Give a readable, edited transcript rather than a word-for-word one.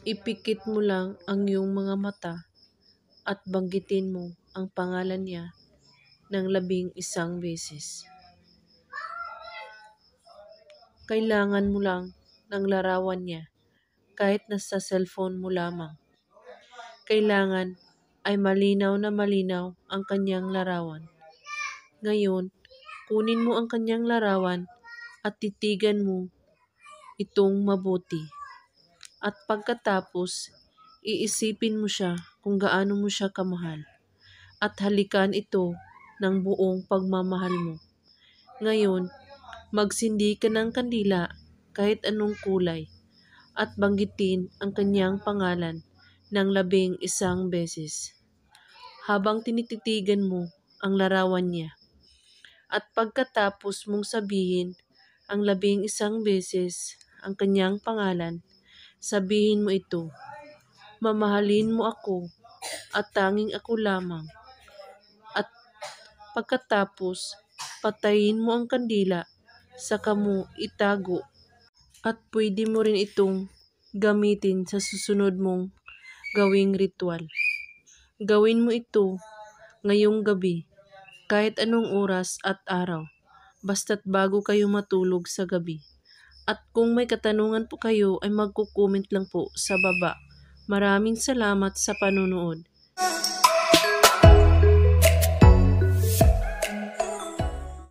Ipikit mo lang ang iyong mga mata at banggitin mo ang pangalan niya ng 11 beses. Kailangan mo lang ng larawan niya kahit nasa cellphone mo lamang. Kailangan ay malinaw na malinaw ang kanyang larawan. Ngayon, kunin mo ang kanyang larawan at titigan mo itong mabuti. At pagkatapos, iisipin mo siya kung gaano mo siya kamahal. At halikan ito ng buong pagmamahal mo. Ngayon, magsindi ka ng kandila kahit anong kulay at banggitin ang kanyang pangalan ng 11 beses. Habang tinititigan mo ang larawan niya. At pagkatapos mong sabihin ang 11 beses ang kanyang pangalan, sabihin mo ito, mamahalin mo ako at tanging ako lamang. At pagkatapos, patayin mo ang kandila, saka mo itago. At pwede mo rin itong gamitin sa susunod mong gawing ritual. Gawin mo ito ngayong gabi, kahit anong oras at araw, basta't bago kayo matulog sa gabi. At kung may katanungan po kayo ay magko-comment lang po sa baba. Maraming salamat sa panonood.